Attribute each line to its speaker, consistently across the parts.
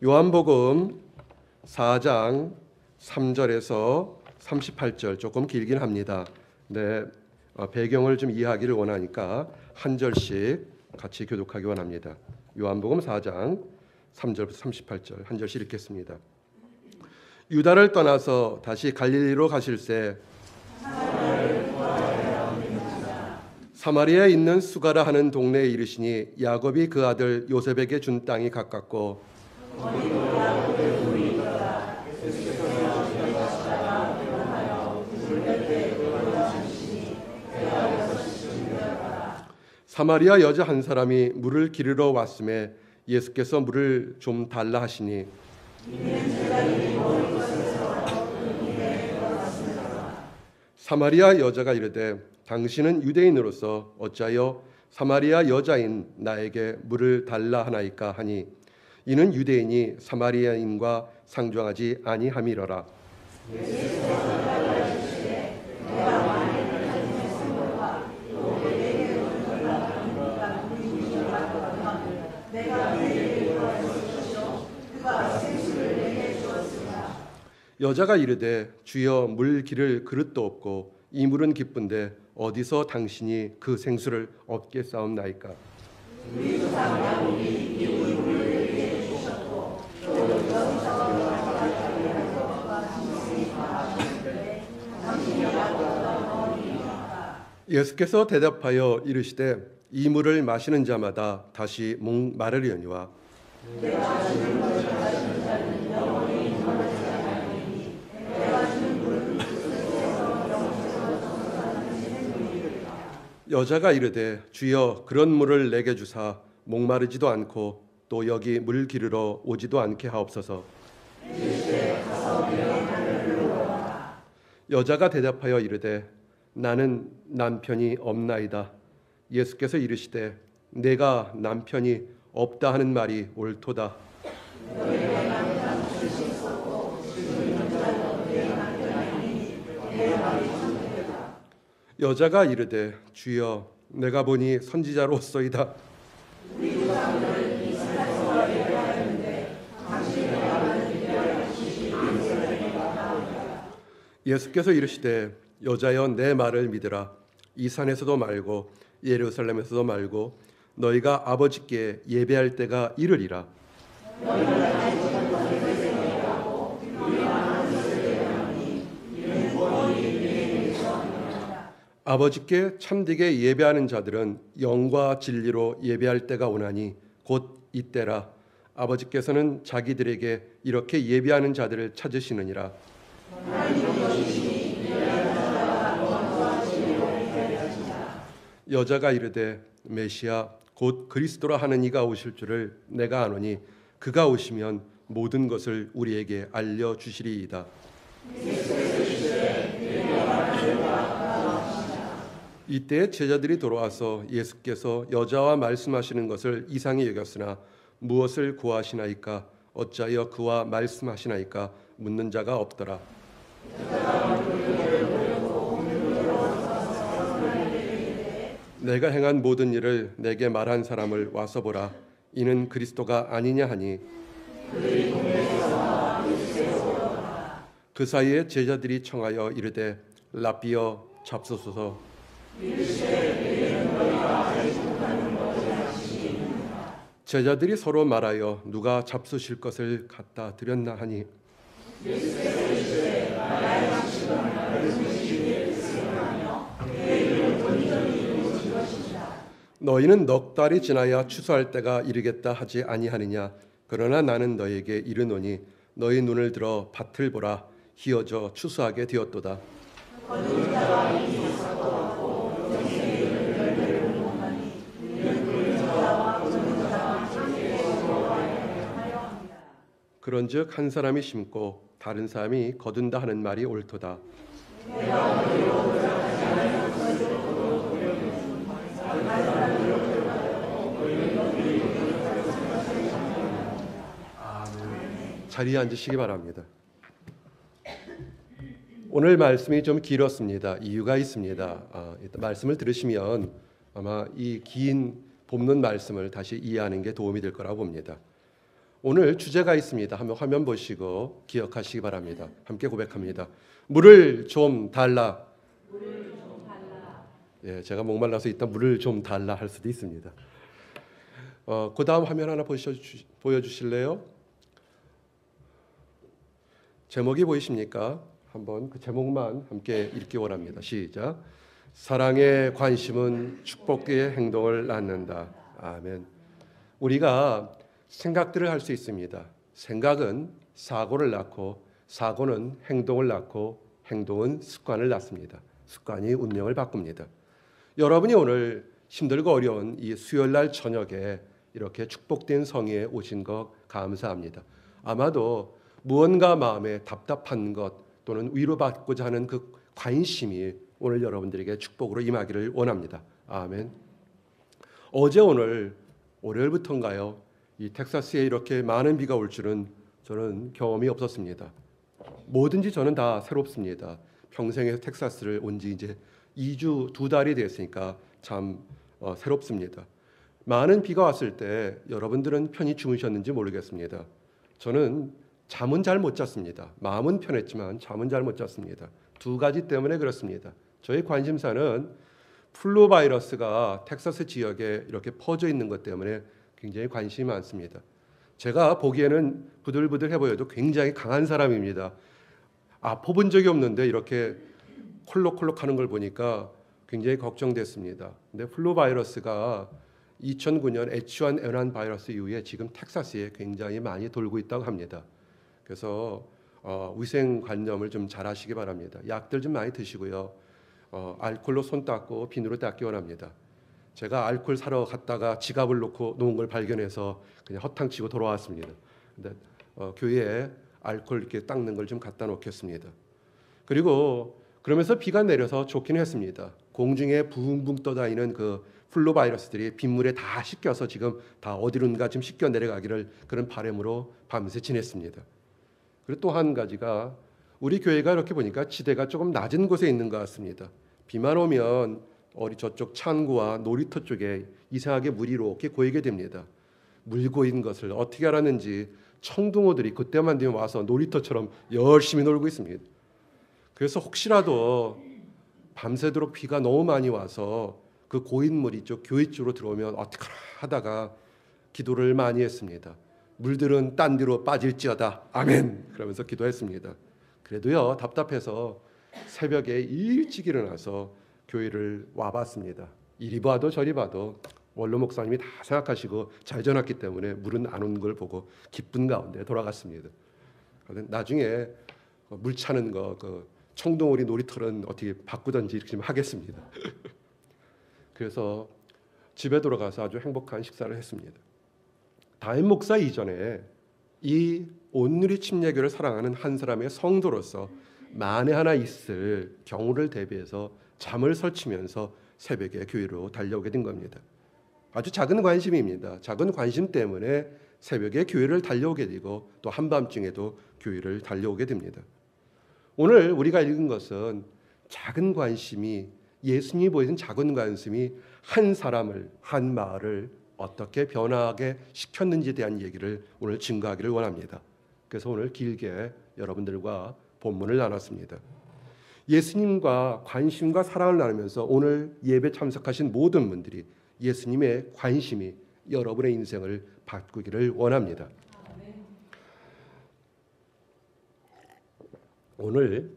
Speaker 1: 요한복음 4장 3절에서 38절 조금 길긴 합니다. 네, 배경을 좀 이해하기를 원하니까 한 절씩 같이 교독하기 원합니다. 요한복음 4장 3절부터 38절 한 절씩 읽겠습니다. 유다를 떠나서 다시 갈릴리로 가실새 사마리아에 있는 수가라 하는 동네에 이르시니 야곱이 그 아들 요셉에게 준 땅이 가깝고 사마리아 여자 한 사람이 물을 기르러 왔음에 예수께서 물을 좀 달라 하시니 사마리아 여자가 이르되 당신은 유대인으로서 어찌하여 사마리아 여자인 나에게 물을 달라 하나이까 하니 이는 유대인이 사마리아인과 상종하지 아니함이로라. 여자가 이르되 주여 물 기를 그릇도 없고 이 물은 깊은데 어디서 당신이 그 생수를 얻게 싸움나이까. 예수께서 대답하여 이르시되 이 물을 마시는 자마다 다시 목 마르려니와 여자가 이르되 주여 그런 물을 내게 주사 목마르지도 않고 또 여기 물 기르러 오지도 않게 하옵소서. 여자가 대답하여 이르되 나는 남편이 없나이다. 예수께서 이르시되 내가 남편이 없다 하는 말이 옳도다. 여자가 이르되 주여 내가 보니 선지자로소이다. 예수께서 이르시되 여자여 내 말을 믿으라. 이 산에서도 말고 예루살렘에서도 말고 너희가 아버지께 예배할 때가 이르리라. 아버지께 참되게 예배하는 자들은 영과 진리로 예배할 때가 오나니 곧 이때라. 아버지께서는 자기들에게 이렇게 예배하는 자들을 찾으시느니라. 여자가 이르되 메시아 곧 그리스도라 하는 이가 오실 줄을 내가 아노니 그가 오시면 모든 것을 우리에게 알려주시리이다. 이때 제자들이 돌아와서 예수께서 여자와 말씀하시는 것을 이상히 여겼으나 무엇을 구하시나이까 어찌하여 그와 말씀하시나이까 묻는 자가 없더라. 내가 행한 모든 일을 내게 말한 사람을 와서 보라. 이는 그리스도가 아니냐 하니 그 사이에 제자들이 청하여 이르되 라비어 잡수소서. 제자들이 서로 말하여 누가 잡수실 것을 갖다 드렸나 하니 너희는 넉 달이 지나야 추수할 때가 이르겠다 하지 아니하느냐. 그러나 나는 너희에게 이르노니 너희 눈을 들어 밭을 보라. 희어져 추수하게 되었도다. 그런즉 한 사람이 심고 다른 사람이 거둔다 하는 말이 옳도다. 자리에 앉으시기 바랍니다. 오늘 말씀이 좀 길었습니다. 이유가 있습니다. 일단 말씀을 들으시면 아마 이 긴 본문 말씀을 다시 이해하는 게 도움이 될 거라고 봅니다. 오늘 주제가 있습니다. 한번 화면 보시고 기억하시기 바랍니다. 함께 고백합니다. 물을 좀 달라.
Speaker 2: 물을 좀 달라.
Speaker 1: 예, 제가 목말라서 이따 물을 좀 달라 할 수도 있습니다. 그 다음 화면 하나 보여주실래요? 제목이 보이십니까? 한번 그 제목만 함께 읽기 원합니다. 시작. 사랑의 관심은 축복의 행동을 낳는다. 아멘. 우리가 생각들을 할 수 있습니다. 생각은 사고를 낳고 사고는 행동을 낳고 행동은 습관을 낳습니다. 습관이 운명을 바꿉니다. 여러분이 오늘 힘들고 어려운 이 수요일날 저녁에 이렇게 축복된 성회에 오신 것 감사합니다. 아마도 무언가 마음에 답답한 것 또는 위로받고자 하는 그 관심이 오늘 여러분들에게 축복으로 임하기를 원합니다. 아멘. 어제 오늘 월요일부터인가요? 이 텍사스에 이렇게 많은 비가 올 줄은 저는 경험이 없었습니다. 뭐든지 저는 다 새롭습니다. 평생에 텍사스를 온 지 이제 2주 2달이 됐으니까 참 새롭습니다. 많은 비가 왔을 때 여러분들은 편히 주무셨는지 모르겠습니다. 저는 잠은 잘 못 잤습니다. 마음은 편했지만 잠은 잘 못 잤습니다. 두 가지 때문에 그렇습니다. 저희 관심사는 플루 바이러스가 텍사스 지역에 이렇게 퍼져 있는 것 때문에 굉장히 관심이 많습니다. 제가 보기에는 부들부들해 보여도 굉장히 강한 사람입니다. 아파본 적이 없는데 이렇게 콜록콜록 하는 걸 보니까 굉장히 걱정됐습니다. 근데 플루 바이러스가 2009년 H1N1 바이러스 이후에 지금 텍사스에 굉장히 많이 돌고 있다고 합니다. 그래서 위생관념을 좀 잘 하시기 바랍니다. 약들 좀 많이 드시고요. 알코올로 손 닦고 비누로 닦기 원합니다. 제가 알코올 사러 갔다가 지갑을 놓은 걸 발견해서 그냥 허탕치고 돌아왔습니다. 근데 교회에 알코올 이렇게 닦는 걸 좀 갖다 놓겠습니다. 그리고 그러면서 비가 내려서 좋긴 했습니다. 공중에 붕붕 떠다니는 그 플루 바이러스들이 빗물에 다 씻겨서 지금 다 어디론가 좀 씻겨 내려가기를 그런 바람으로 밤새 지냈습니다. 그리고 또 한 가지가 우리 교회가 이렇게 보니까 지대가 조금 낮은 곳에 있는 것 같습니다. 비만 오면 저쪽 창구와 놀이터 쪽에 이상하게 물이 이렇게 고이게 됩니다. 물 고인 것을 어떻게 알았는지 청둥오들이 그때만 되면 와서 놀이터처럼 열심히 놀고 있습니다. 그래서 혹시라도 밤새도록 비가 너무 많이 와서 그 고인 물이 쪽 교회 쪽으로 들어오면 어떡하나 하다가 기도를 많이 했습니다. 물들은 딴 데로 빠질지어다. 아멘. 그러면서 기도했습니다. 그래도요 답답해서 새벽에 일찍 일어나서 교회를 와봤습니다. 이리 봐도 저리 봐도 원로 목사님이 다 생각하시고 잘 전했기 때문에 물은 안 온 걸 보고 기쁜 가운데 돌아갔습니다. 나중에 물 차는 거 청동오리 놀이터는 어떻게 바꾸든지 이렇게 좀 하겠습니다. 그래서 집에 돌아가서 아주 행복한 식사를 했습니다. 담임 목사 이전에 이 온누리 침례교를 사랑하는 한 사람의 성도로서 만에 하나 있을 경우를 대비해서 잠을 설치면서 새벽에 교회로 달려오게 된 겁니다. 아주 작은 관심입니다. 작은 관심 때문에 새벽에 교회를 달려오게 되고 또 한밤중에도 교회를 달려오게 됩니다. 오늘 우리가 읽은 것은 작은 관심이 예수님이 보이는 작은 관심이 한 사람을 한 마을을 어떻게 변화하게 시켰는지에 대한 얘기를 오늘 증거하기를 원합니다. 그래서 오늘 길게 여러분들과 본문을 나눴습니다. 예수님과 관심과 사랑을 나누면서 오늘 예배 참석하신 모든 분들이 예수님의 관심이 여러분의 인생을 바꾸기를 원합니다. 오늘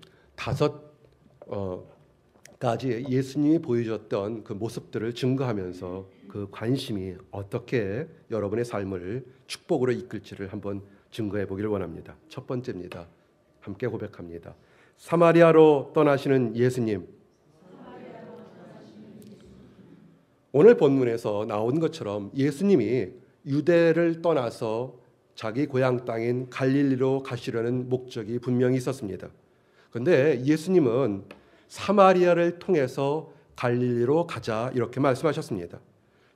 Speaker 1: 5가지 예수님이 보여줬던 그 모습들을 증거하면서 그 관심이 어떻게 여러분의 삶을 축복으로 이끌지를 한번 증거해 보기를 원합니다. 첫 번째입니다. 함께 고백합니다. 사마리아로 떠나시는 예수님. 오늘 본문에서 나온 것처럼 예수님이 유대를 떠나서 자기 고향 땅인 갈릴리로 가시려는 목적이 분명히 있었습니다. 그런데 예수님은 사마리아를 통해서 갈릴리로 가자 이렇게 말씀하셨습니다.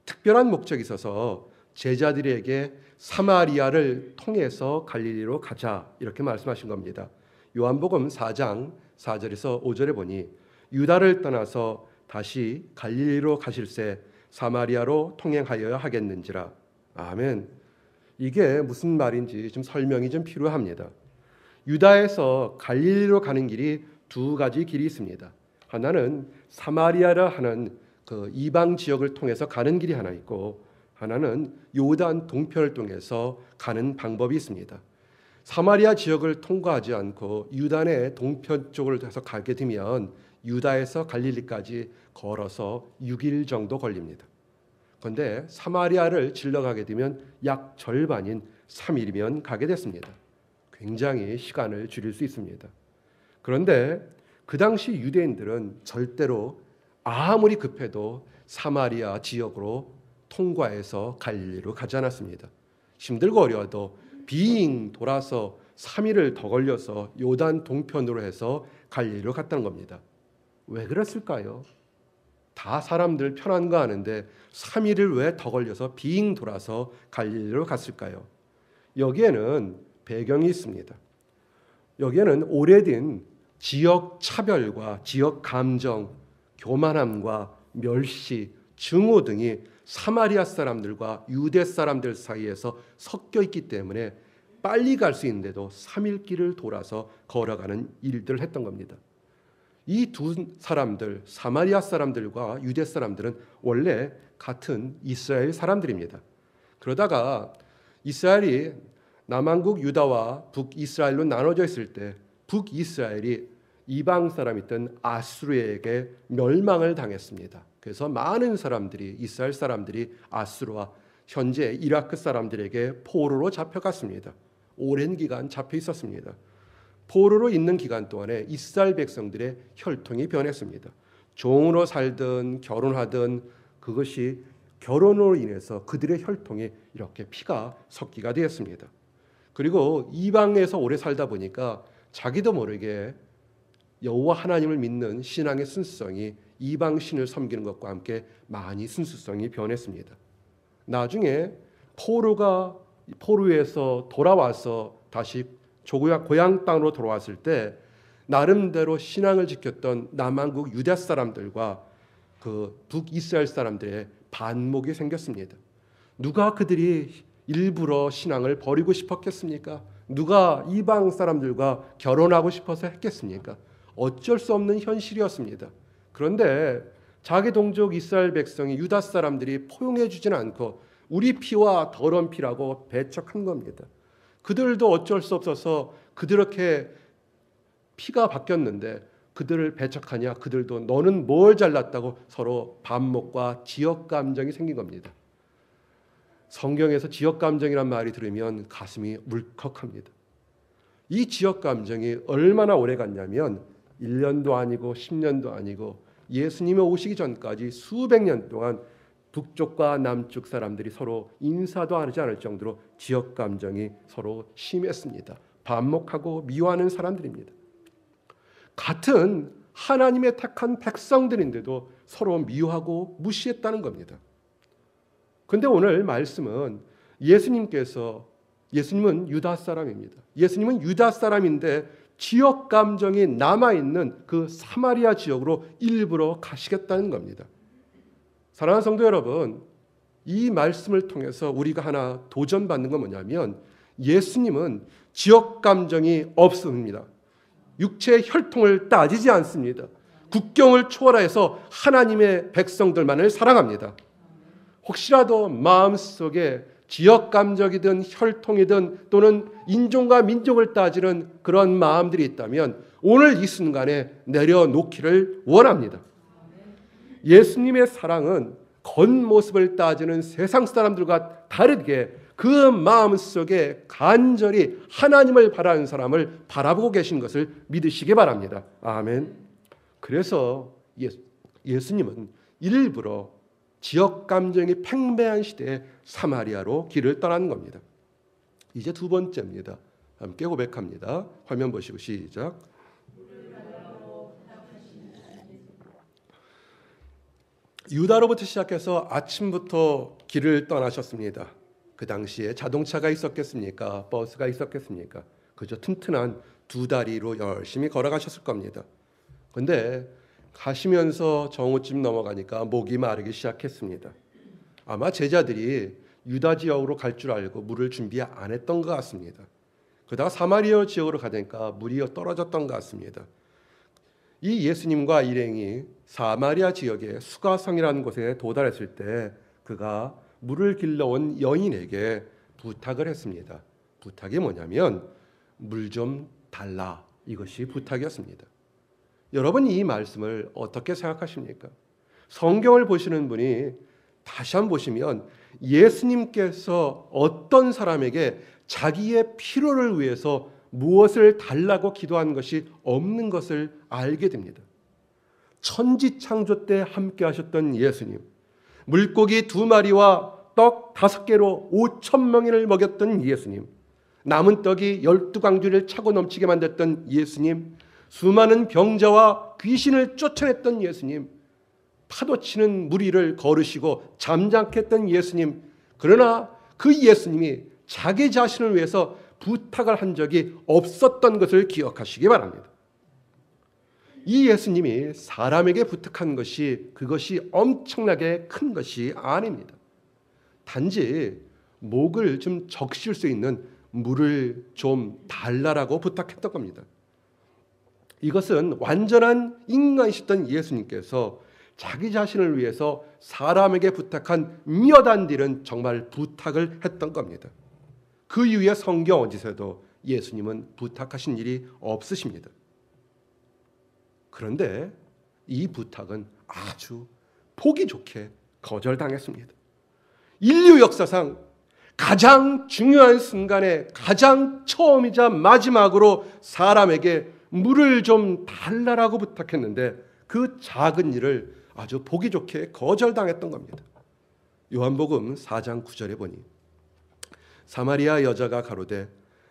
Speaker 1: 특별한 목적이 있어서 제자들에게 사마리아를 통해서 갈릴리로 가자 이렇게 말씀하신 겁니다. 요한복음 4장 4절에서 5절에 보니 유다를 떠나서 다시 갈릴리로 가실새 사마리아로 통행하여야 하겠는지라. 아멘. 이게 무슨 말인지 좀 설명이 좀 필요합니다. 유다에서 갈릴리로 가는 길이 두 가지 길이 있습니다. 하나는 사마리아라 하는 그 이방 지역을 통해서 가는 길이 하나 있고, 하나는 요단 동편을 통해서 가는 방법이 있습니다. 사마리아 지역을 통과하지 않고 유단의 동편 쪽을 해서 가게 되면 유다에서 갈릴리까지 걸어서 6일 정도 걸립니다. 그런데 사마리아를 질러가게 되면 약 절반인 3일이면 가게 됐습니다. 굉장히 시간을 줄일 수 있습니다. 그런데 그 당시 유대인들은 절대로 아무리 급해도 사마리아 지역으로 통과해서 갈릴리로 가지 않았습니다. 힘들고 어려워도 빙 돌아서 3일을 더 걸려서 요단 동편으로 해서 갈릴리로 갔다는 겁니다. 왜 그랬을까요? 다 사람들 편한 거 아는데 3일을 왜 더 걸려서 빙 돌아서 갈릴리로 갔을까요? 여기에는 배경이 있습니다. 여기에는 오래된 지역 차별과 지역 감정, 교만함과 멸시, 증오 등이 사마리아 사람들과 유대 사람들 사이에서 섞여 있기 때문에 빨리 갈 수 있는데도 3일 길을 돌아서 걸어가는 일들을 했던 겁니다. 이 두 사람들, 사마리아 사람들과 유대 사람들은 원래 같은 이스라엘 사람들입니다. 그러다가 이스라엘이 남왕국 유다와 북이스라엘로 나눠져 있을 때 북이스라엘이 이방 사람이던 아수르에게 멸망을 당했습니다. 그래서 많은 사람들이, 이스라엘 사람들이 아수르와 현재 이라크 사람들에게 포로로 잡혀갔습니다. 오랜 기간 잡혀 있었습니다. 포로로 있는 기간 동안에 이스라엘 백성들의 혈통이 변했습니다. 종으로 살든 결혼하든 그것이 결혼으로 인해서 그들의 혈통에 이렇게 피가 섞이게 되었습니다. 그리고 이방에서 오래 살다 보니까 자기도 모르게 여호와 하나님을 믿는 신앙의 순수성이 이방 신을 섬기는 것과 함께 많이 순수성이 변했습니다. 나중에 포로에서 돌아와서 다시 고향 땅으로 돌아왔을 때 나름대로 신앙을 지켰던 남한국 유대 사람들과 그 북이스라엘 사람들의 반목이 생겼습니다. 누가 그들이 일부러 신앙을 버리고 싶었겠습니까? 누가 이방 사람들과 결혼하고 싶어서 했겠습니까? 어쩔 수 없는 현실이었습니다. 그런데 자기 동족 이스라엘 백성이 유다 사람들이 포용해 주지는 않고 우리 피와 더러운 피라고 배척한 겁니다. 그들도 어쩔 수 없어서 그렇게 피가 바뀌었는데 그들을 배척하냐? 그들도 너는 뭘 잘났다고 서로 반목과 지역 감정이 생긴 겁니다. 성경에서 지역 감정이란 말이 들으면 가슴이 울컥합니다. 이 지역 감정이 얼마나 오래 갔냐면 1년도 아니고 10년도 아니고 예수님이 오시기 전까지 수백 년 동안 북쪽과 남쪽 사람들이 서로 인사도 하지 않을 정도로 지역 감정이 서로 심했습니다. 반목하고 미워하는 사람들입니다. 같은 하나님의 택한 백성들인데도 서로 미워하고 무시했다는 겁니다. 그런데 오늘 말씀은 예수님은 유다 사람입니다. 예수님은 유다 사람인데 지역 감정이 남아있는 그 사마리아 지역으로 일부러 가시겠다는 겁니다. 사랑하는 성도 여러분, 이 말씀을 통해서 우리가 하나 도전받는 건 뭐냐면 예수님은 지역 감정이 없습니다. 육체의 혈통을 따지지 않습니다. 국경을 초월해서 하나님의 백성들만을 사랑합니다. 혹시라도 마음속에 지역 감정이든 혈통이든 또는 인종과 민족을 따지는 그런 마음들이 있다면 오늘 이 순간에 내려놓기를 원합니다. 예수님의 사랑은 겉모습을 따지는 세상 사람들과 다르게 그 마음속에 간절히 하나님을 바라는 사람을 바라보고 계신 것을 믿으시기 바랍니다. 아멘. 그래서 예수님은 일부러 지역 감정이 팽배한 시대에 사마리아로 길을 떠나는 겁니다. 이제 두 번째입니다. 함께 고백합니다. 화면 보시고 시작. 유다로부터 시작해서 아침부터 길을 떠나셨습니다. 그 당시에 자동차가 있었겠습니까? 버스가 있었겠습니까? 그저 튼튼한 두 다리로 열심히 걸어가셨을 겁니다. 그런데 가시면서 정오쯤 넘어가니까 목이 마르기 시작했습니다. 아마 제자들이 유다 지역으로 갈 줄 알고 물을 준비 안 했던 것 같습니다. 그러다가 사마리아 지역으로 가니까 물이 떨어졌던 것 같습니다. 이 예수님과 일행이 사마리아 지역의 수가성이라는 곳에 도달했을 때 그가 물을 길러온 여인에게 부탁을 했습니다. 부탁이 뭐냐면 물 좀 달라, 이것이 부탁이었습니다. 여러분, 이 말씀을 어떻게 생각하십니까? 성경을 보시는 분이 다시 한번 보시면 예수님께서 어떤 사람에게 자기의 필요를 위해서 무엇을 달라고 기도한 것이 없는 것을 알게 됩니다. 천지창조 때 함께 하셨던 예수님, 물고기 2마리와 떡 5개로 5,000명을 먹였던 예수님, 남은 떡이 12광주를 차고 넘치게 만들었던 예수님, 수많은 병자와 귀신을 쫓아냈던 예수님, 파도치는 물 위를 걸으시고 잠잠케 했던 예수님, 그러나 그 예수님이 자기 자신을 위해서 부탁을 한 적이 없었던 것을 기억하시기 바랍니다. 이 예수님이 사람에게 부탁한 것이 그것이 엄청나게 큰 것이 아닙니다. 단지 목을 좀 적실 수 있는 물을 좀 달라라고 부탁했던 겁니다. 이것은 완전한 인간이셨던 예수님께서 자기 자신을 위해서 사람에게 부탁한 몇 안 되는 정말 부탁을 했던 겁니다. 그 이후에 성경 어디서도 예수님은 부탁하신 일이 없으십니다. 그런데 이 부탁은 아주 보기 좋게 거절당했습니다. 인류 역사상 가장 중요한 순간에 가장 처음이자 마지막으로 사람에게 물을 좀 달라라고 부탁했는데 그 작은 일을 아주 보기 좋게 거절당했던 겁니다. 요한복음 4장 9절에 보니 사마리아 여자가 가로되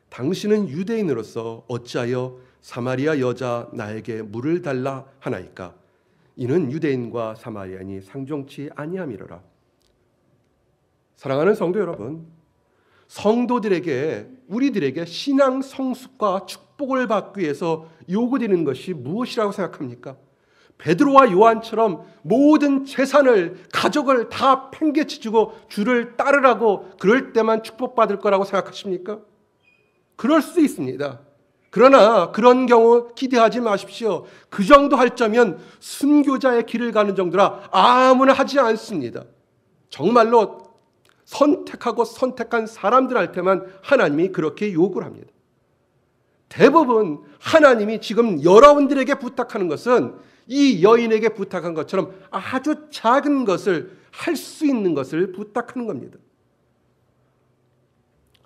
Speaker 1: 당신은 유대인으로서 어찌하여 사마리아 여자 나에게 물을 달라 하나이까? 이는 유대인과 사마리아인이 상종치 아니함이로라. 사랑하는 성도 여러분, 성도들에게, 우리들에게 신앙 성숙과 축복을 받기 위해서 요구되는 것이 무엇이라고 생각합니까? 베드로와 요한처럼 모든 재산을, 가족을 다 팽개치주고 주를 따르라고 그럴 때만 축복받을 거라고 생각하십니까? 그럴 수 있습니다. 그러나 그런 경우 기대하지 마십시오. 그 정도 할 점이면 순교자의 길을 가는 정도라 아무나 하지 않습니다. 정말로 선택하고 선택한 사람들한테만 하나님이 그렇게 요구를 합니다. 대부분 하나님이 지금 여러분들에게 부탁하는 것은 이 여인에게 부탁한 것처럼 아주 작은 것을, 할 수 있는 것을 부탁하는 겁니다.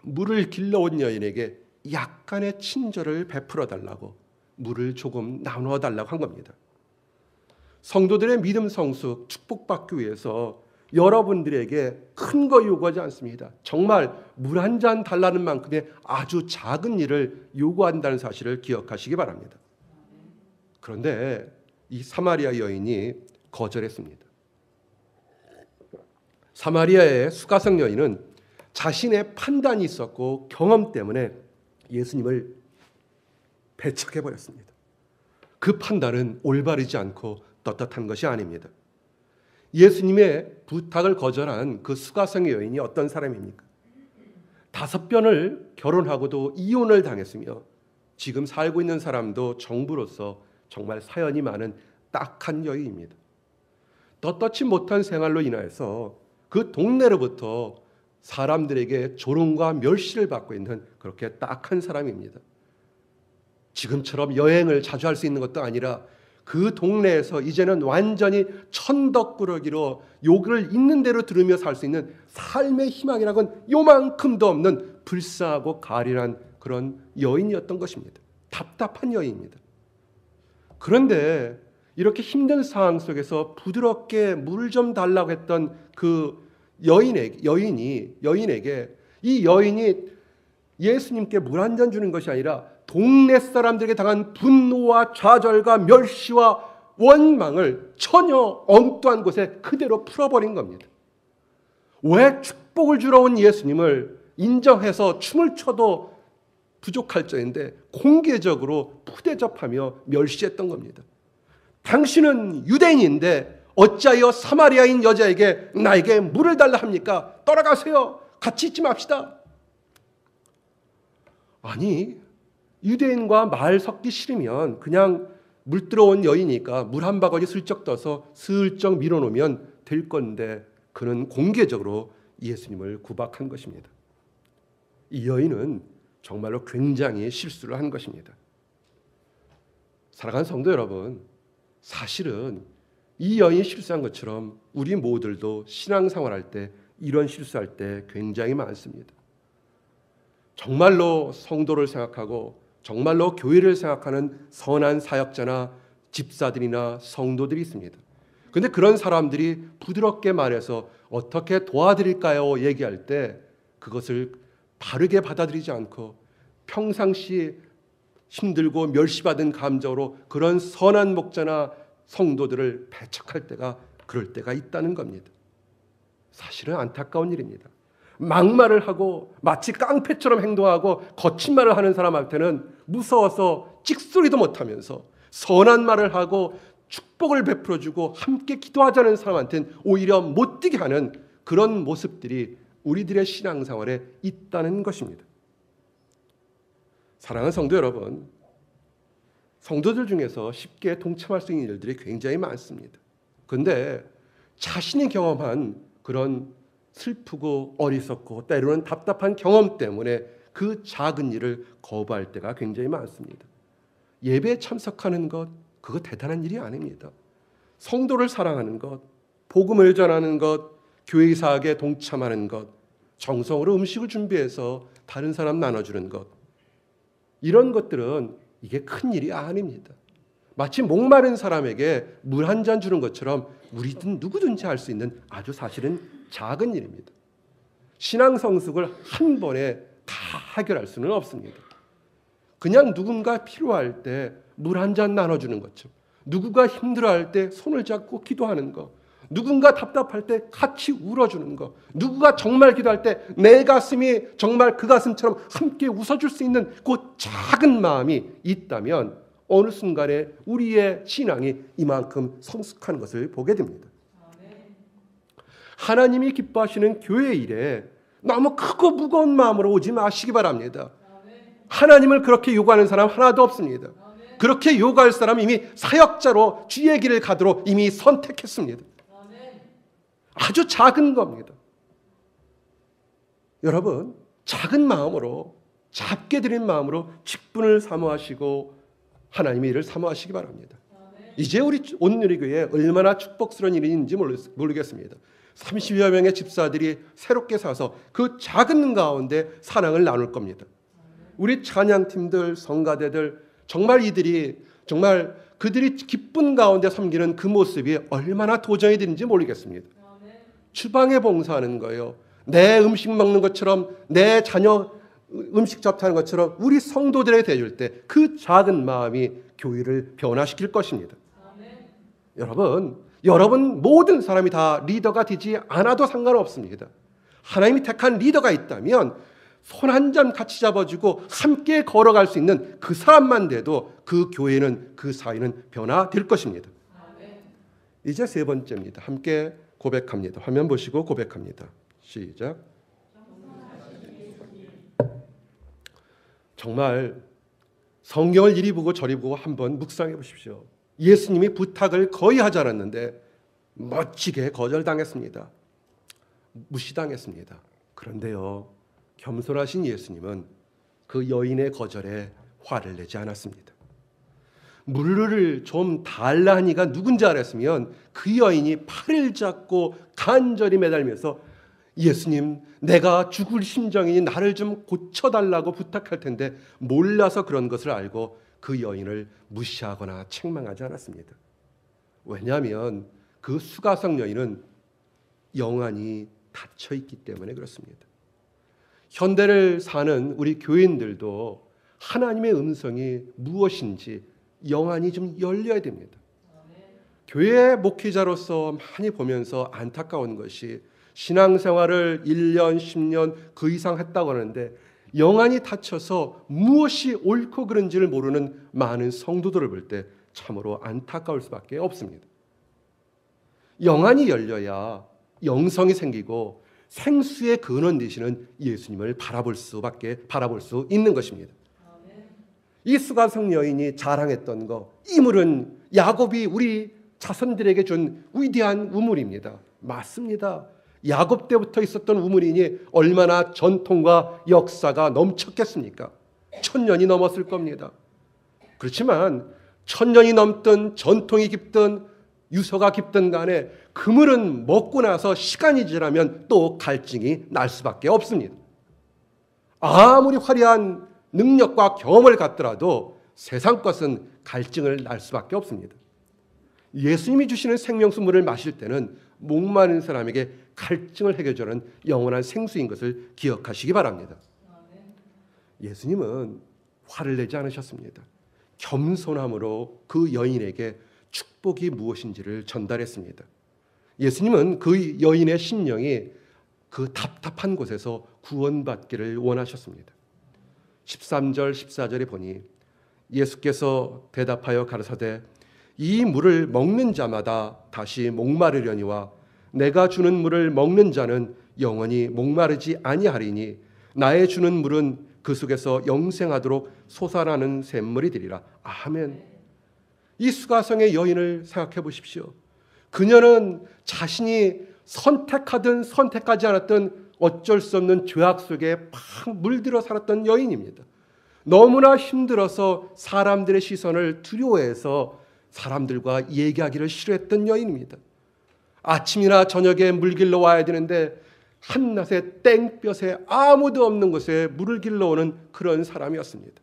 Speaker 1: 물을 길러온 여인에게 약간의 친절을 베풀어 달라고, 물을 조금 나누어 달라고 한 겁니다. 성도들의 믿음 성숙, 축복받기 위해서 여러분들에게 큰 거 요구하지 않습니다. 정말 물 한 잔 달라는 만큼의 아주 작은 일을 요구한다는 사실을 기억하시기 바랍니다. 그런데 이 사마리아 여인이 거절했습니다. 사마리아의 수가성 여인은 자신의 판단이 있었고 경험 때문에 예수님을 배척해버렸습니다. 그 판단은 올바르지 않고 떳떳한 것이 아닙니다. 예수님의 부탁을 거절한 그 수가성의 여인이 어떤 사람입니까? 5번을 결혼하고도 이혼을 당했으며 지금 살고 있는 사람도 정부로서 정말 사연이 많은 딱한 여인입니다. 떳떳지 못한 생활로 인하여서 그 동네로부터 사람들에게 조롱과 멸시를 받고 있는 그렇게 딱한 사람입니다. 지금처럼 여행을 자주 할 수 있는 것도 아니라 그 동네에서 이제는 완전히 천덕꾸러기로 욕을 있는 대로 들으며 살 수 있는 삶의 희망이라고는 요만큼도 없는 불쌍하고 가련한 그런 여인이었던 것입니다. 답답한 여인입니다. 그런데 이렇게 힘든 상황 속에서 부드럽게 물 좀 달라고 했던 그 여인에게 이 여인이 예수님께 물 한 잔 주는 것이 아니라 동네 사람들에게 당한 분노와 좌절과 멸시와 원망을 전혀 엉뚱한 곳에 그대로 풀어버린 겁니다. 왜 축복을 주러 온 예수님을 인정해서 춤을 춰도 부족할 점인데 공개적으로 푸대접하며 멸시했던 겁니다. 당신은 유대인인데 어찌하여 사마리아인 여자에게 나에게 물을 달라 합니까? 떠나가세요. 같이 있지 맙시다. 아니, 유대인과 말 섞기 싫으면 그냥 물 들어온 여인이니까 물 한 바가지 슬쩍 떠서 슬쩍 밀어놓으면 될 건데 그는 공개적으로 예수님을 구박한 것입니다. 이 여인은 정말로 굉장히 실수를 한 것입니다. 사랑하는 성도 여러분, 사실은 이 여인이 실수한 것처럼 우리 모두들도 신앙생활할 때 이런 실수할 때 굉장히 많습니다. 정말로 성도를 생각하고 정말로 교회를 생각하는 선한 사역자나 집사들이나 성도들이 있습니다. 그런데 그런 사람들이 부드럽게 말해서 어떻게 도와드릴까요? 얘기할 때 그것을 바르게 받아들이지 않고 평상시 힘들고 멸시받은 감정으로 그런 선한 목자나 성도들을 배척할 때가 그럴 때가 있다는 겁니다. 사실은 안타까운 일입니다. 막말을 하고 마치 깡패처럼 행동하고 거친 말을 하는 사람한테는 무서워서 찍소리도 못하면서 선한 말을 하고 축복을 베풀어주고 함께 기도하자는 사람한테는 오히려 못되게 하는 그런 모습들이 우리들의 신앙생활에 있다는 것입니다. 사랑하는 성도 여러분, 성도들 중에서 쉽게 동참할 수 있는 일들이 굉장히 많습니다. 그런데 자신이 경험한 그런 슬프고 어리석고 때로는 답답한 경험 때문에 그 작은 일을 거부할 때가 굉장히 많습니다. 예배에 참석하는 것, 그거 대단한 일이 아닙니다. 성도를 사랑하는 것, 복음을 전하는 것, 교회 사역에 동참하는 것, 정성으로 음식을 준비해서 다른 사람 나눠주는 것, 이런 것들은 이게 큰 일이 아닙니다. 마치 목마른 사람에게 물 한 잔 주는 것처럼 우리든 누구든지 할 수 있는 아주 사실은 작은 일입니다. 신앙 성숙을 한 번에 다 해결할 수는 없습니다. 그냥 누군가 필요할 때 물 한 잔 나눠주는 것처럼, 누구가 힘들어할 때 손을 잡고 기도하는 것, 누군가 답답할 때 같이 울어주는 것, 누구가 정말 기도할 때 내 가슴이 정말 그 가슴처럼 함께 웃어줄 수 있는 그 작은 마음이 있다면 어느 순간에 우리의 신앙이 이만큼 성숙한 것을 보게 됩니다. 하나님이 기뻐하시는 교회 일에 너무 크고 무거운 마음으로 오지 마시기 바랍니다. 하나님을 그렇게 요구하는 사람 하나도 없습니다. 그렇게 요구할 사람은 이미 사역자로 주의 길을 가도록 이미 선택했습니다. 아주 작은 겁니다. 여러분, 작은 마음으로, 작게 드린 마음으로 직분을 사모하시고 하나님의 일을 사모하시기 바랍니다. 이제 우리 온누리교회에 얼마나 축복스러운 일인지 모르겠습니다. 30여 명의 집사들이 새롭게 사서 그 작은 가운데 사랑을 나눌 겁니다. 우리 찬양팀들, 성가대들, 정말 이들이 정말 그들이 기쁜 가운데 섬기는 그 모습이 얼마나 도전이 되는지 모르겠습니다. 주방에 봉사하는 거예요. 내 음식 먹는 것처럼, 내 자녀 음식 접하는 것처럼 우리 성도들에게 대줄 때 그 작은 마음이 교회를 변화시킬 것입니다. 여러분 모든 사람이 다 리더가 되지 않아도 상관없습니다. 하나님이 택한 리더가 있다면 손 한 점 같이 잡아주고 함께 걸어갈 수 있는 그 사람만 돼도 그 교회는, 그 사회는 변화될 것입니다. 이제 세 번째입니다. 함께 고백합니다. 화면 보시고 고백합니다. 시작. 정말 성경을 이리 보고 저리 보고 한번 묵상해 보십시오. 예수님이 부탁을 거의 하지 않았는데 멋지게 거절당했습니다. 무시당했습니다. 그런데요, 겸손하신 예수님은 그 여인의 거절에 화를 내지 않았습니다. 물을 좀 달라 하니가 누군지 알았으면 그 여인이 팔을 잡고 간절히 매달면서 예수님, 내가 죽을 심정이니 나를 좀 고쳐달라고 부탁할 텐데 몰라서 그런 것을 알고 그 여인을 무시하거나 책망하지 않았습니다. 왜냐하면 그 수가성 여인은 영안이 닫혀 있기 때문에 그렇습니다. 현대를 사는 우리 교인들도 하나님의 음성이 무엇인지 영안이 좀 열려야 됩니다. 교회 목회자로서 많이 보면서 안타까운 것이 신앙생활을 1년, 10년 그 이상 했다고 하는데 영안이 닫혀서 무엇이 옳고 그른지를 모르는 많은 성도들을 볼 때 참으로 안타까울 수밖에 없습니다. 영안이 열려야 영성이 생기고 생수의 근원 되시는 예수님을 바라볼 수 있는 것입니다. 이 수가성 여인이 자랑했던 것, 이 물은 야곱이 우리 자손들에게 준 위대한 우물입니다. 맞습니다. 야곱 때부터 있었던 우물이니 얼마나 전통과 역사가 넘쳤겠습니까? 1000년이 넘었을 겁니다. 그렇지만 1000년이 넘든 전통이 깊든 유서가 깊든 간에 그 물은 먹고 나서 시간이 지나면 또 갈증이 날 수밖에 없습니다. 아무리 화려한 능력과 경험을 갖더라도 세상 것은 갈증을 날 수밖에 없습니다. 예수님이 주시는 생명수 물을 마실 때는 목마른 사람에게 갈증을 해결하는 영원한 생수인 것을 기억하시기 바랍니다. 예수님은 화를 내지 않으셨습니다. 겸손함으로 그 여인에게 축복이 무엇인지를 전달했습니다. 예수님은 그 여인의 심령이 그 답답한 곳에서 구원받기를 원하셨습니다. 13절 14절에 보니 예수께서 대답하여 가라사대 이 물을 먹는 자마다 다시 목마르려니와 내가 주는 물을 먹는 자는 영원히 목마르지 아니하리니 나의 주는 물은 그 속에서 영생하도록 솟아나는 샘물이 되리라. 아멘. 이 수가성의 여인을 생각해 보십시오. 그녀는 자신이 선택하든 선택하지 않았든 어쩔 수 없는 죄악 속에 팍 물들어 살았던 여인입니다. 너무나 힘들어서 사람들의 시선을 두려워해서 사람들과 얘기하기를 싫어했던 여인입니다. 아침이나 저녁에 물 길러 와야 되는데 한낮에 땡볕에 아무도 없는 곳에 물을 길러오는 그런 사람이었습니다.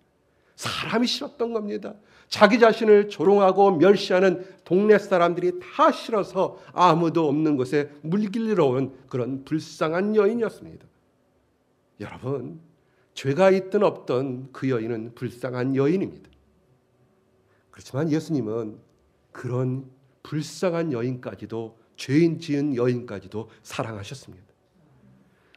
Speaker 1: 사람이 싫었던 겁니다. 자기 자신을 조롱하고 멸시하는 동네 사람들이 다 싫어서 아무도 없는 곳에 물 길러 오는 그런 불쌍한 여인이었습니다. 여러분, 죄가 있든 없든 그 여인은 불쌍한 여인입니다. 그렇지만 예수님은 그런 불쌍한 여인까지도 죄인 지은 여인까지도 사랑하셨습니다.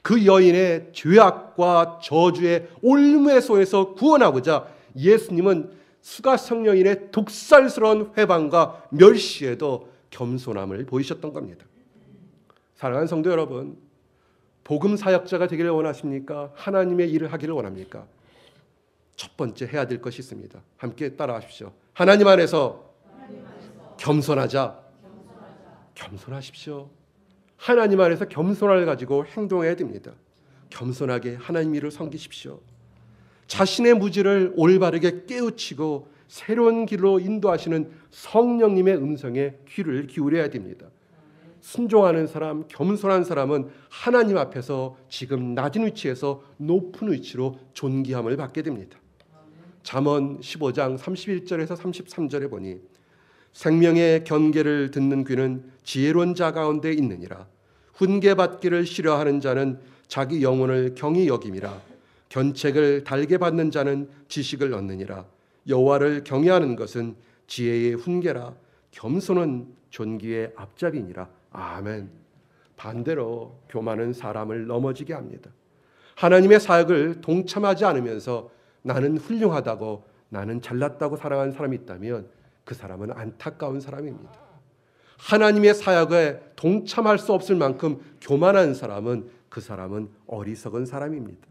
Speaker 1: 그 여인의 죄악과 저주의 올무의 손에서 구원하고자 예수님은 수가성 여인의 독살스러운 회방과 멸시에도 겸손함을 보이셨던 겁니다. 사랑하는 성도 여러분, 복음 사역자가 되기를 원하십니까? 하나님의 일을 하기를 원합니까? 첫 번째 해야 될 것이 있습니다. 함께 따라하십시오. 하나님 안에서 겸손하자. 겸손하십시오. 하나님 안에서 겸손함을 가지고 행동해야 됩니다. 겸손하게 하나님 일을 섬기십시오. 자신의 무지를 올바르게 깨우치고 새로운 길로 인도하시는 성령님의 음성에 귀를 기울여야 됩니다. 순종하는 사람, 겸손한 사람은 하나님 앞에서 지금 낮은 위치에서 높은 위치로 존귀함을 받게 됩니다. 잠언 15장 31절에서 33절에 보니 생명의 견계를 듣는 귀는 지혜로운 자 가운데 있느니라. 훈계받기를 싫어하는 자는 자기 영혼을 경히 여김이라. 견책을 달게 받는 자는 지식을 얻느니라. 여호와를 경외하는 것은 지혜의 훈계라. 겸손은 존귀의 앞잡이니라. 아멘. 반대로 교만은 사람을 넘어지게 합니다. 하나님의 사역을 동참하지 않으면서 나는 훌륭하다고, 나는 잘났다고 살아가는 사람이 있다면 그 사람은 안타까운 사람입니다. 하나님의 사역에 동참할 수 없을 만큼 교만한 사람은 그 사람은 어리석은 사람입니다.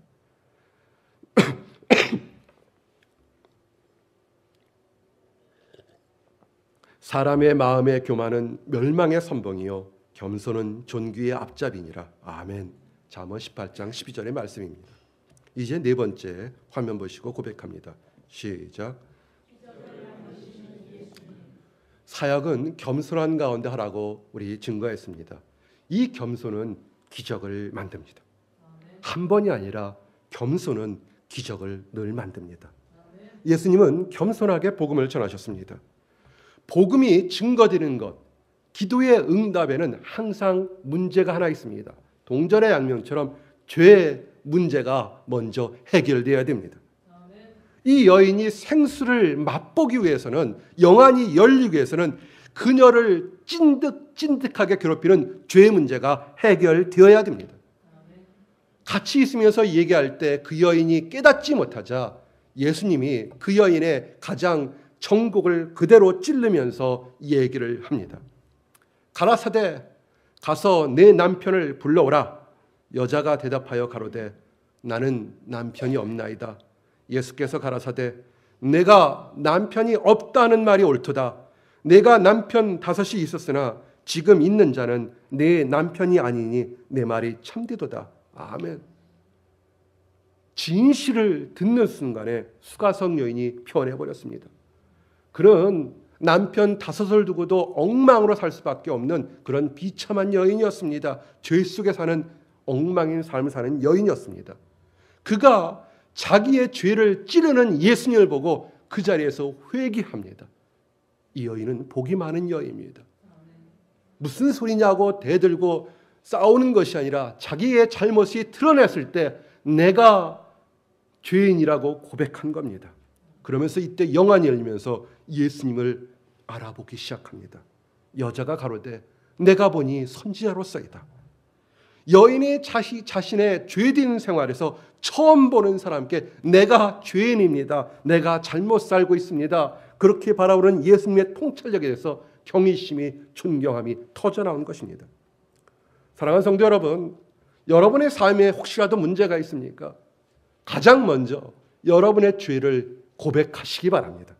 Speaker 1: 사람의 마음의 교만은 멸망의 선봉이요 겸손은 존귀의 앞잡이니라. 아멘. 잠언 18장 12절의 말씀입니다. 이제 네 번째 화면 보시고 고백합니다. 시작. 사역은 겸손한 가운데 하라고 우리 증거했습니다. 이 겸손은 기적을 만듭니다. 한 번이 아니라 겸손은 기적을 늘 만듭니다. 예수님은 겸손하게 복음을 전하셨습니다. 복음이 증거되는 것, 기도의 응답에는 항상 문제가 하나 있습니다. 동전의 양면처럼 죄의 문제가 먼저 해결되어야 됩니다. 이 여인이 생수를 맛보기 위해서는, 영안이 열리기 위해서는 그녀를 찐득찐득하게 괴롭히는 죄의 문제가 해결되어야 됩니다. 같이 있으면서 얘기할 때 그 여인이 깨닫지 못하자 예수님이 그 여인의 가장 정곡을 그대로 찌르면서 얘기를 합니다. 가라사대 가서 내 남편을 불러오라. 여자가 대답하여 가로되 나는 남편이 없나이다. 예수께서 가라사대 내가 남편이 없다는 말이 옳도다. 내가 남편 5이 있었으나 지금 있는 자는 내 남편이 아니니 내 말이 참되도다. 아멘. 진실을 듣는 순간에 수가성 여인이 변해버렸습니다. 그는 남편 5을 두고도 엉망으로 살 수밖에 없는 그런 비참한 여인이었습니다. 죄 속에 사는 엉망인 삶을 사는 여인이었습니다. 그가 자기의 죄를 찌르는 예수님을 보고 그 자리에서 회개합니다. 이 여인은 복이 많은 여인입니다. 무슨 소리냐고 대들고 싸우는 것이 아니라 자기의 잘못이 드러났을 때 내가 죄인이라고 고백한 겁니다. 그러면서 이때 영안이 열리면서 예수님을 알아보기 시작합니다. 여자가 가로되 내가 보니 선지자로서이다. 여인이 자신의 죄된 생활에서 처음 보는 사람께 내가 죄인입니다. 내가 잘못 살고 있습니다. 그렇게 바라보는 예수님의 통찰력에 대해서 경외심이 존경함이 터져나온 것입니다. 사랑하는 성도 여러분, 여러분의 삶에 혹시라도 문제가 있습니까? 가장 먼저 여러분의 죄를 고백하시기 바랍니다.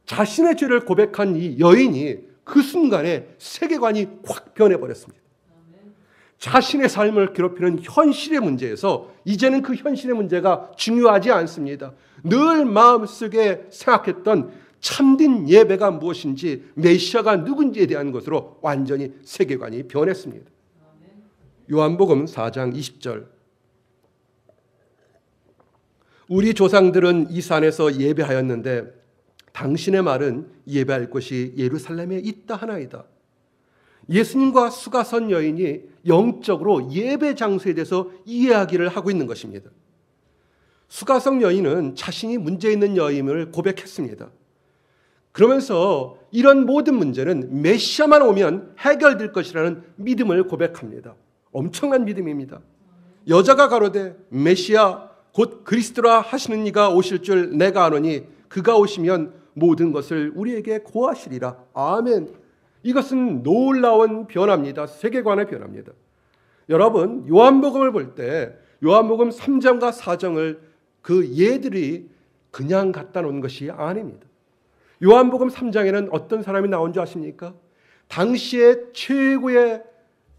Speaker 1: 자신의 죄를 고백한 이 여인이 그 순간에 세계관이 확 변해버렸습니다. 자신의 삶을 괴롭히는 현실의 문제에서 이제는 그 현실의 문제가 중요하지 않습니다. 늘 마음속에 생각했던 참된 예배가 무엇인지 메시아가 누군지에 대한 것으로 완전히 세계관이 변했습니다. 요한복음 4장 20절 우리 조상들은 이 산에서 예배하였는데 당신의 말은 예배할 곳이 예루살렘에 있다 하나이다. 예수님과 수가선 여인이 영적으로 예배 장소에 대해서 이야기를 하고 있는 것입니다. 수가성 여인은 자신이 문제 있는 여인을 고백했습니다. 그러면서 이런 모든 문제는 메시아만 오면 해결될 것이라는 믿음을 고백합니다. 엄청난 믿음입니다. 여자가 가로되 메시아 곧 그리스도라 하시는 이가 오실 줄 내가 아노니 그가 오시면 모든 것을 우리에게 고하시리라. 아멘. 이것은 놀라운 변화입니다. 세계관의 변화입니다. 여러분, 요한복음을 볼 때 요한복음 3장과 4장을 그 예들이 그냥 갖다 놓은 것이 아닙니다. 요한복음 3장에는 어떤 사람이 나온 줄 아십니까? 당시의 최고의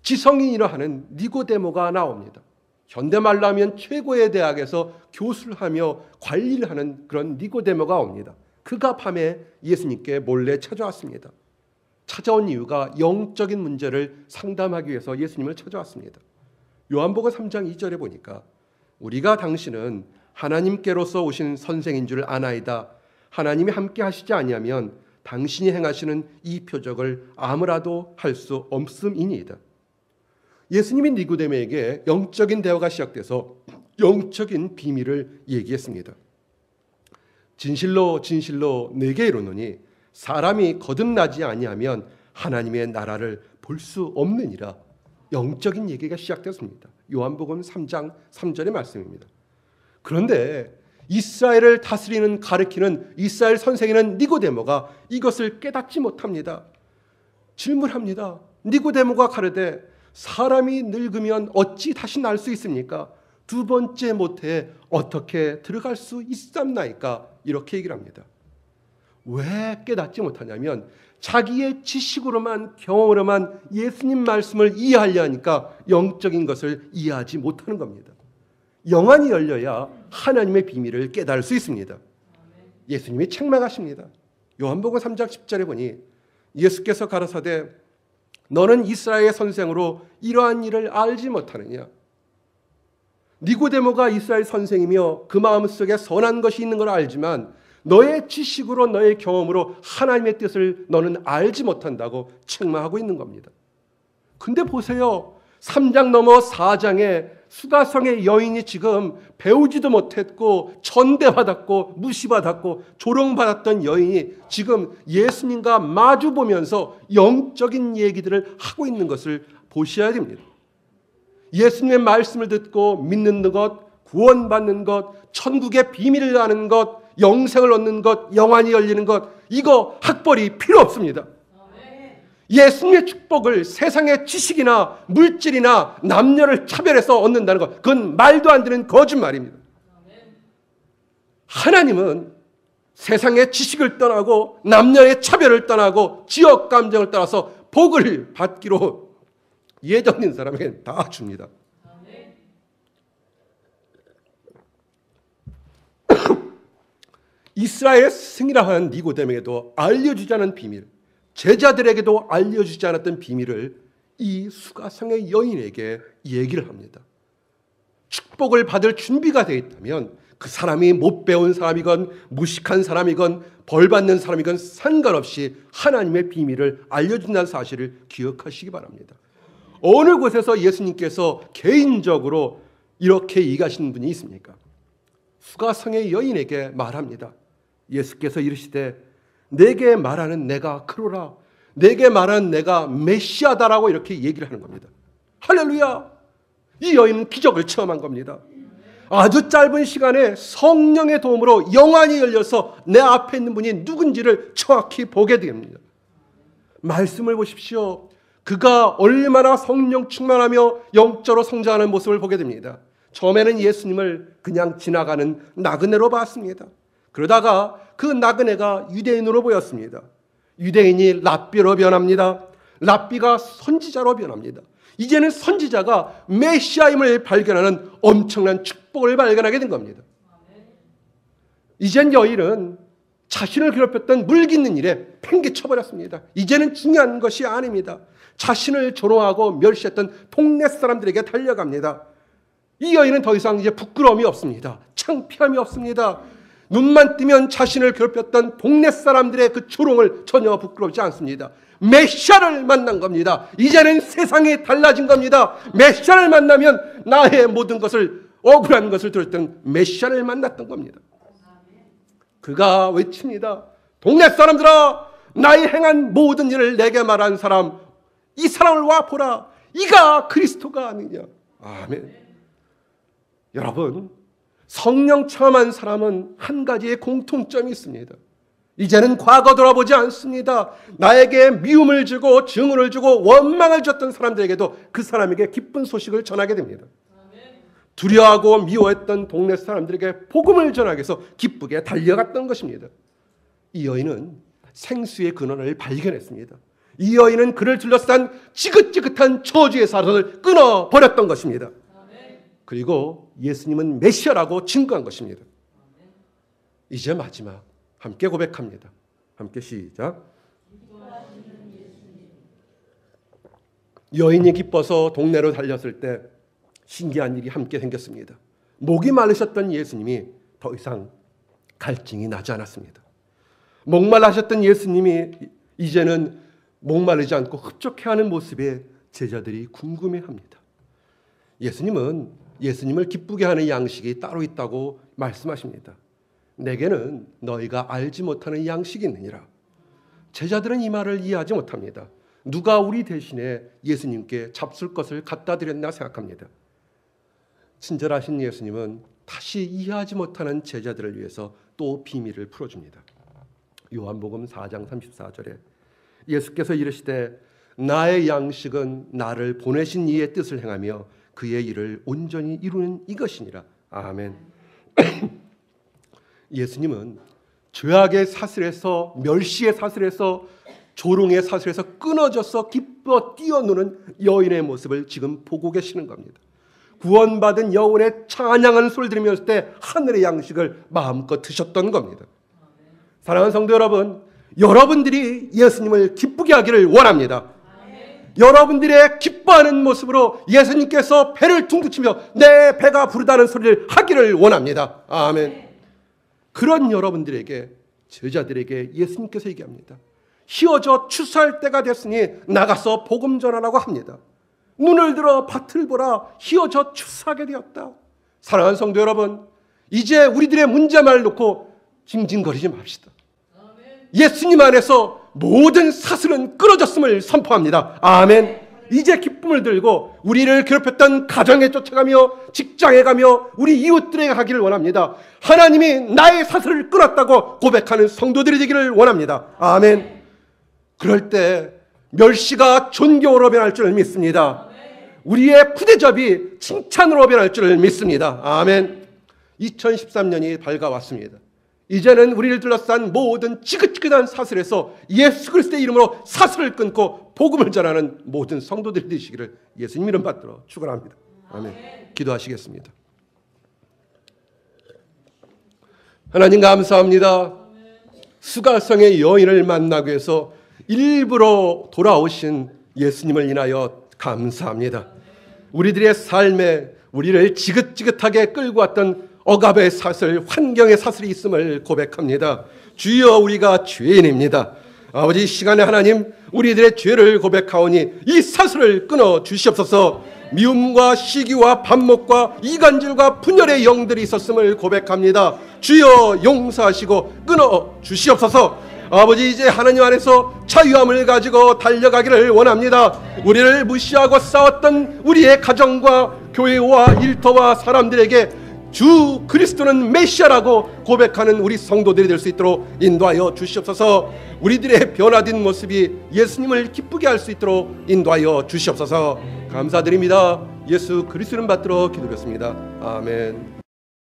Speaker 1: 지성인이라 하는 니고데모가 나옵니다. 현대말로 하면 최고의 대학에서 교수를 하며 관리를 하는 그런 니고데모가 옵니다. 그가 밤에 예수님께 몰래 찾아왔습니다. 찾아온 이유가 영적인 문제를 상담하기 위해서 예수님을 찾아왔습니다. 요한복음 3장 2절에 보니까 우리가 당신은 하나님께로서 오신 선생인 줄 아나이다. 하나님이 함께 하시지 아니하면 당신이 행하시는 이 표적을 아무라도 할 수 없음이니이다. 예수님이 니고데모에게 영적인 대화가 시작돼서 영적인 비밀을 얘기했습니다. 진실로 진실로 내게 이르노니 사람이 거듭나지 아니하면 하나님의 나라를 볼 수 없느니라. 영적인 얘기가 시작됐습니다. 요한복음 3장 3절의 말씀입니다. 그런데 이스라엘을 다스리는 가르치는 이스라엘 선생이는 니고데모가 이것을 깨닫지 못합니다. 질문합니다. 니고데모가 가르되 사람이 늙으면 어찌 다시 날 수 있습니까? 2번째 모태에 어떻게 들어갈 수 있삼나이까? 이렇게 얘기를 합니다. 왜 깨닫지 못하냐면 자기의 지식으로만 경험으로만 예수님 말씀을 이해하려 하니까 영적인 것을 이해하지 못하는 겁니다. 영안이 열려야 하나님의 비밀을 깨달을 수 있습니다. 예수님이 책망하십니다. 요한복음 3장 10절에 보니 예수께서 가라사대 너는 이스라엘의 선생으로 이러한 일을 알지 못하느냐? 니고데모가 이스라엘 선생이며 그 마음속에 선한 것이 있는 걸 알지만 너의 지식으로 너의 경험으로 하나님의 뜻을 너는 알지 못한다고 책망하고 있는 겁니다. 근데 보세요. 3장 넘어 4장에 수가성의 여인이 지금 배우지도 못했고 전대받았고 무시받았고 조롱받았던 여인이 지금 예수님과 마주보면서 영적인 얘기들을 하고 있는 것을 보셔야 됩니다. 예수님의 말씀을 듣고 믿는 것, 구원받는 것, 천국의 비밀을 아는 것, 영생을 얻는 것, 영안이 열리는 것, 이거 학벌이 필요 없습니다. 예수님의 축복을 세상의 지식이나 물질이나 남녀를 차별해서 얻는다는 것, 그건 말도 안 되는 거짓말입니다. 하나님은 세상의 지식을 떠나고 남녀의 차별을 떠나고 지역 감정을 따라서 복을 받기로 예정된 사람에게 다 줍니다. 이스라엘의 스승이라 하는 니고데모에게도 알려주지 않은 비밀, 제자들에게도 알려주지 않았던 비밀을 이 수가성의 여인에게 얘기를 합니다. 축복을 받을 준비가 되어 있다면 그 사람이 못 배운 사람이건 무식한 사람이건 벌 받는 사람이건 상관없이 하나님의 비밀을 알려준다는 사실을 기억하시기 바랍니다. 어느 곳에서 예수님께서 개인적으로 이렇게 얘기하시는 분이 있습니까? 수가성의 여인에게 말합니다. 예수께서 이르시되 내게 말하는 내가 그로라, 내게 말하는 내가 메시아다라고 이렇게 얘기를 하는 겁니다. 할렐루야! 이 여인은 기적을 체험한 겁니다. 아주 짧은 시간에 성령의 도움으로 영안이 열려서 내 앞에 있는 분이 누군지를 정확히 보게 됩니다. 말씀을 보십시오. 그가 얼마나 성령 충만하며 영적으로 성장하는 모습을 보게 됩니다. 처음에는 예수님을 그냥 지나가는 나그네로 봤습니다. 그러다가 그 나그네가 유대인으로 보였습니다. 유대인이 랍비로 변합니다. 랍비가 선지자로 변합니다. 이제는 선지자가 메시아임을 발견하는 엄청난 축복을 발견하게 된 겁니다. 이젠 여인은 자신을 괴롭혔던 물깃는 일에 팽개쳐버렸습니다. 이제는 중요한 것이 아닙니다. 자신을 조롱하고 멸시했던 동네 사람들에게 달려갑니다. 이 여인은 더 이상 이제 부끄러움이 없습니다. 창피함이 없습니다. 눈만 뜨면 자신을 괴롭혔던 동네 사람들의 그 조롱을 전혀 부끄럽지 않습니다. 메시아를 만난 겁니다. 이제는 세상이 달라진 겁니다. 메시아를 만나면 나의 모든 것을, 억울한 것을 들었던 메시아를 만났던 겁니다. 그가 외칩니다. 동네 사람들아, 나의 행한 모든 일을 내게 말한 사람, 이 사람을 와 보라. 이가 그리스도가 아니냐. 아멘. 여러분, 성령 체험한 사람은 한 가지의 공통점이 있습니다. 이제는 과거 돌아보지 않습니다. 나에게 미움을 주고 증오를 주고 원망을 줬던 사람들에게도 그 사람에게 기쁜 소식을 전하게 됩니다. 두려워하고 미워했던 동네 사람들에게 복음을 전하기 위해서 기쁘게 달려갔던 것입니다. 이 여인은 생수의 근원을 발견했습니다. 이 여인은 그를 둘러싼 지긋지긋한 저주의 사슬을 끊어버렸던 것입니다. 그리고 예수님은 메시아라고 증거한 것입니다. 이제 마지막 함께 고백합니다. 함께 시작. 여인이 기뻐서 동네로 달렸을 때 신기한 일이 함께 생겼습니다. 목이 마르셨던 예수님이 더 이상 갈증이 나지 않았습니다. 목말라하셨던 예수님이 이제는 목마르지 않고 흡족해하는 모습에 제자들이 궁금해합니다. 예수님을 기쁘게 하는 양식이 따로 있다고 말씀하십니다. 내게는 너희가 알지 못하는 양식이 있느니라. 제자들은 이 말을 이해하지 못합니다. 누가 우리 대신에 예수님께 잡술 것을 갖다 드렸나 생각합니다. 친절하신 예수님은 다시 이해하지 못하는 제자들을 위해서 또 비밀을 풀어줍니다. 요한복음 4장 34절에 예수께서 이르시되 나의 양식은 나를 보내신 이의 뜻을 행하며 그의 일을 온전히 이루는 이것이니라. 아멘. 예수님은 죄악의 사슬에서, 멸시의 사슬에서, 조롱의 사슬에서 끊어져서 기뻐 뛰어노는 여인의 모습을 지금 보고 계시는 겁니다. 구원받은 영혼의 찬양하는 소리를 들으면서 때 하늘의 양식을 마음껏 드셨던 겁니다. 사랑하는 성도 여러분, 여러분들이 예수님을 기쁘게 하기를 원합니다. 여러분들의 기뻐하는 모습으로 예수님께서 배를 둥두치며 내 배가 부르다는 소리를 하기를 원합니다. 아멘. 그런 여러분들에게, 제자들에게 예수님께서 얘기합니다. 희어져 추수할 때가 됐으니 나가서 복음 전하라고 합니다. 눈을 들어 밭을 보라. 희어져 추수하게 되었다. 사랑하는 성도 여러분, 이제 우리들의 문제만을 놓고 징징거리지 맙시다. 예수님 안에서 모든 사슬은 끊어졌음을 선포합니다. 아멘. 이제 기쁨을 들고 우리를 괴롭혔던 가정에 쫓아가며 직장에 가며 우리 이웃들에게 하기를 원합니다. 하나님이 나의 사슬을 끊었다고 고백하는 성도들이 되기를 원합니다. 아멘. 그럴 때 멸시가 존경으로 변할 줄 믿습니다. 우리의 푸대접이 칭찬으로 변할 줄 믿습니다. 아멘. 2013년이 밝아왔습니다. 이제는 우리를 둘러싼 모든 지긋지긋한 사슬에서 예수 그리스도의 이름으로 사슬을 끊고 복음을 전하는 모든 성도들이 되시기를 예수님 이름 받들어 축원합니다. 아멘. 기도하시겠습니다. 하나님 감사합니다. 수가성의 여인을 만나기 위해서 일부러 돌아오신 예수님을 인하여 감사합니다. 우리들의 삶에 우리를 지긋지긋하게 끌고 왔던 억압의 사슬, 환경의 사슬이 있음을 고백합니다. 주여, 우리가 죄인입니다. 아버지, 이 시간에 하나님, 우리들의 죄를 고백하오니 이 사슬을 끊어 주시옵소서. 미움과 시기와 반목과 이간질과 분열의 영들이 있었음을 고백합니다. 주여, 용서하시고 끊어 주시옵소서. 아버지, 이제 하나님 안에서 자유함을 가지고 달려가기를 원합니다. 우리를 무시하고 싸웠던 우리의 가정과 교회와 일터와 사람들에게 주 그리스도는 메시아라고 고백하는 우리 성도들이 될 수 있도록 인도하여 주시옵소서. 우리들의 변화된 모습이 예수님을 기쁘게 할 수 있도록 인도하여 주시옵소서. 감사드립니다. 예수 그리스도는 받들어 기도했습니다. 아멘.